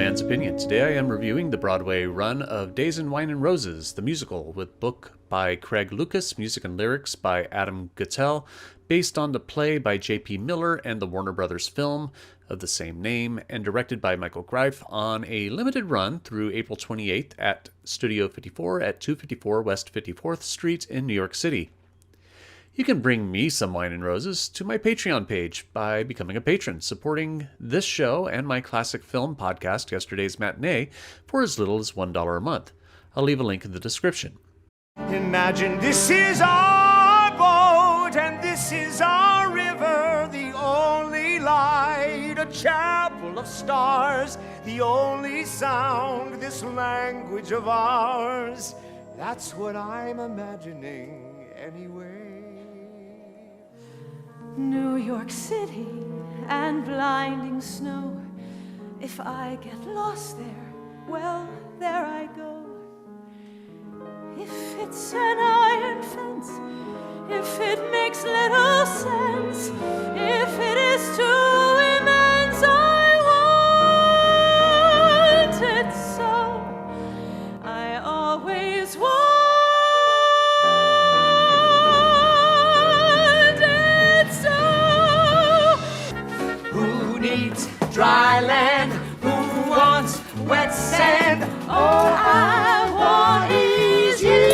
Man's Opinion. Today I am reviewing the Broadway run of Days in Wine and Roses, the musical, with book by Craig Lucas, music and lyrics by Adam Guettel, based on the play by J.P. Miller and the Warner Brothers film of the same name, and directed by Michael Greif on a limited run through April 28th at Studio 54 at 254 West 54th Street in New York City. You can bring me some wine and roses to my Patreon page by becoming a patron, supporting this show and my classic film podcast, Yesterday's Matinee, for as little as $1 a month. I'll leave a link in the description. Imagine this is our boat and this is our river, the only light, a chapel of stars, the only sound, this language of ours. That's what I'm imagining anyway. New York City and blinding snow. If I get lost there, well, there I go. If it's an iron fence, if it makes little sense, if it is too immense, I want it so. I always want. Dry land, who wants wet sand? All I want is you.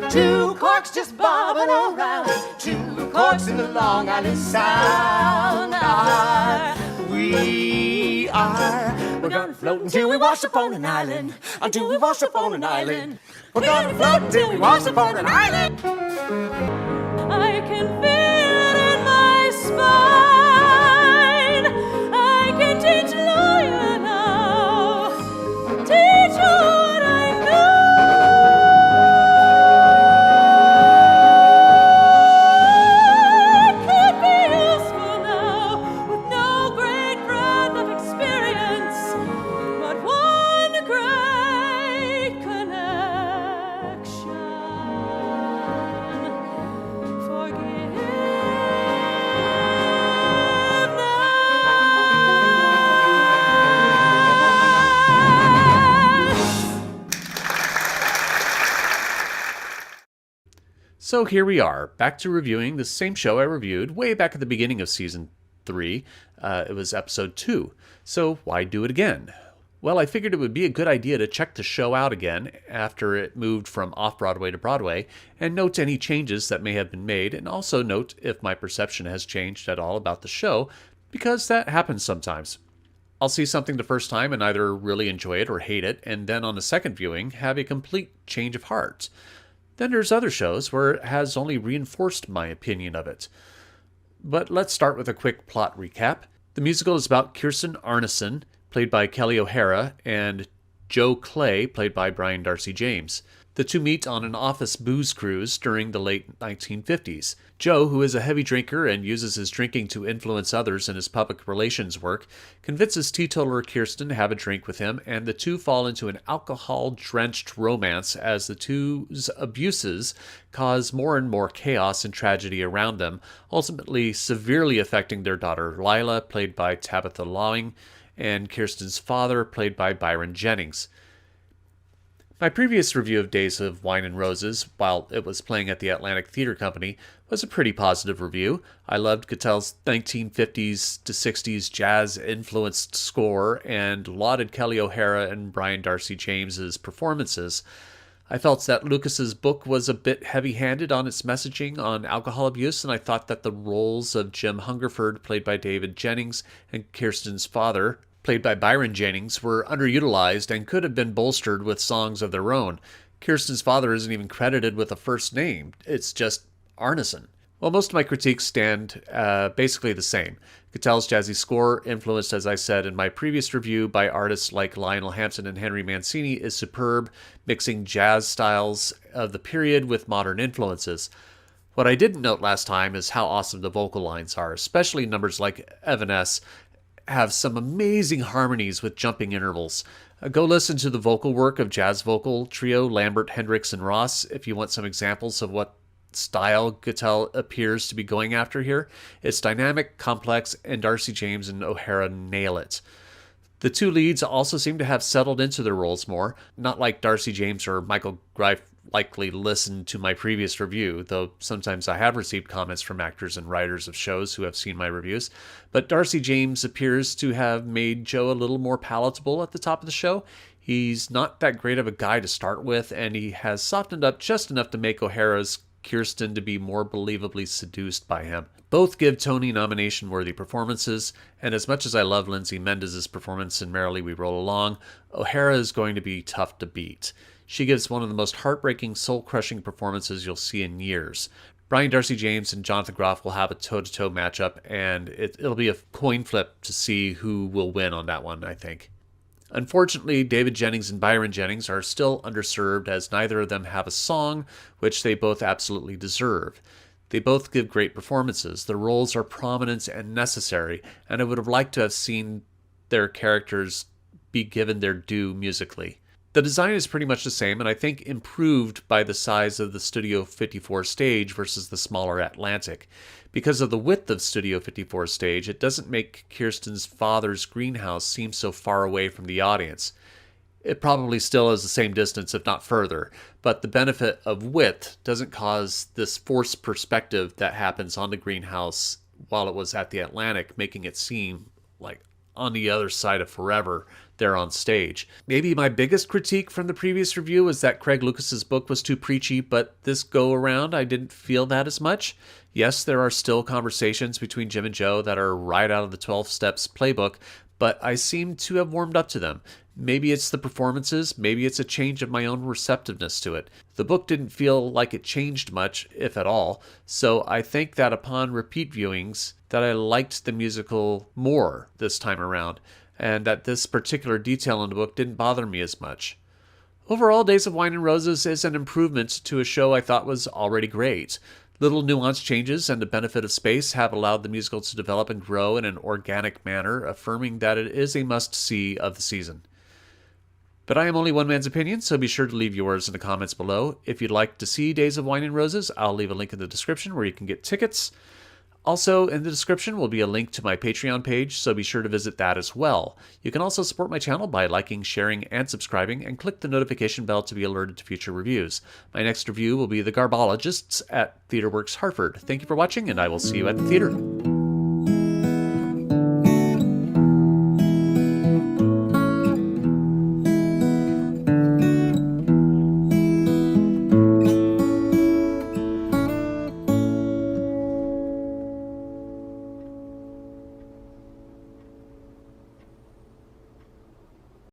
Two corks just bobbing around, two corks in the Long Island Sound. We're gonna float until we wash up on an island, until we wash up on an island. We're gonna float until we wash up on an island. I can feel spine. I can teach lawyer now, teach you what I know. It could be useful now, with no great breadth of experience, but one great connection. Forgive. So here we are, back to reviewing the same show I reviewed way back at the beginning of Season 3. It was Episode 2. So why do it again? Well, I figured it would be a good idea to check the show out again after it moved from off-Broadway to Broadway, and note any changes that may have been made, and also note if my perception has changed at all about the show, because that happens sometimes. I'll see something the first time and either really enjoy it or hate it, and then on a second viewing have a complete change of heart. Then there's other shows where it has only reinforced my opinion of it. But let's start with a quick plot recap. The musical is about Kirsten Arneson, played by Kelly O'Hara, and Joe Clay, played by Brian Darcy James. The two meet on an office booze cruise during the late 1950s. Joe, who is a heavy drinker and uses his drinking to influence others in his public relations work, convinces teetotaler Kirsten to have a drink with him, and the two fall into an alcohol-drenched romance as the two's abuses cause more and more chaos and tragedy around them, ultimately severely affecting their daughter Lila, played by Tabitha Lawing, and Kirsten's father, played by Byron Jennings. My previous review of Days of Wine and Roses, while it was playing at the Atlantic Theater Company, was a pretty positive review. I loved Guettel's 1950s to 60s jazz-influenced score and lauded Kelly O'Hara and Brian Darcy James's performances. I felt that Lucas's book was a bit heavy-handed on its messaging on alcohol abuse, and I thought that the roles of Jim Hungerford, played by David Jennings, and Kirsten's father, played by Byron Jennings, were underutilized and could have been bolstered with songs of their own. Kirsten's father isn't even credited with a first name. It's just Arneson. Well, most of my critiques stand basically the same. Guettel's jazzy score, influenced, as I said in my previous review, by artists like Lionel Hampton and Henry Mancini, is superb, mixing jazz styles of the period with modern influences. What I didn't note last time is how awesome the vocal lines are, especially numbers like Evanesce have some amazing harmonies with jumping intervals. Go listen to the vocal work of jazz vocal trio Lambert, Hendricks, and Ross if you want some examples of what style Guettel appears to be going after here. It's dynamic, complex, and Darcy James and O'Hara nail it. The two leads also seem to have settled into their roles more, not like Darcy James or Michael Greif likely listened to my previous review, though sometimes I have received comments from actors and writers of shows who have seen my reviews. But Darcy James appears to have made Joe a little more palatable at the top of the show. He's not that great of a guy to start with, and he has softened up just enough to make O'Hara's Kirsten to be more believably seduced by him. Both give Tony nomination-worthy performances, and as much as I love Lindsay Mendez' performance in Merrily We Roll Along, O'Hara is going to be tough to beat. She gives one of the most heartbreaking, soul-crushing performances you'll see in years. Brian Darcy James and Jonathan Groff will have a toe-to-toe matchup, and it'll be a coin flip to see who will win on that one, I think. Unfortunately, David Jennings and Byron Jennings are still underserved, as neither of them have a song, which they both absolutely deserve. They both give great performances. Their roles are prominent and necessary, and I would have liked to have seen their characters be given their due musically. The design is pretty much the same, and I think improved by the size of the Studio 54 stage versus the smaller Atlantic. Because of the width of Studio 54 stage, it doesn't make Kirsten's father's greenhouse seem so far away from the audience. It probably still is the same distance, if not further, but the benefit of width doesn't cause this forced perspective that happens on the greenhouse while it was at the Atlantic, making it seem like on the other side of forever there on stage. Maybe my biggest critique from the previous review was that Craig Lucas's book was too preachy, but this go around I didn't feel that as much. Yes, there are still conversations between Jim and Joe that are right out of the 12 Steps playbook, but I seem to have warmed up to them. Maybe it's the performances, maybe it's a change of my own receptiveness to it. The book didn't feel like it changed much, if at all, so I think that upon repeat viewings that I liked the musical more this time around, and that this particular detail in the book didn't bother me as much. Overall, Days of Wine and Roses is an improvement to a show I thought was already great. Little nuanced changes and the benefit of space have allowed the musical to develop and grow in an organic manner, affirming that it is a must-see of the season. But I am only one man's opinion, so be sure to leave yours in the comments below. If you'd like to see Days of Wine and Roses, I'll leave a link in the description where you can get tickets. Also, in the description will be a link to my Patreon page, so be sure to visit that as well. You can also support my channel by liking, sharing, and subscribing, and click the notification bell to be alerted to future reviews. My next review will be The Garbologists at TheaterWorks Hartford. Thank you for watching, and I will see you at the theater.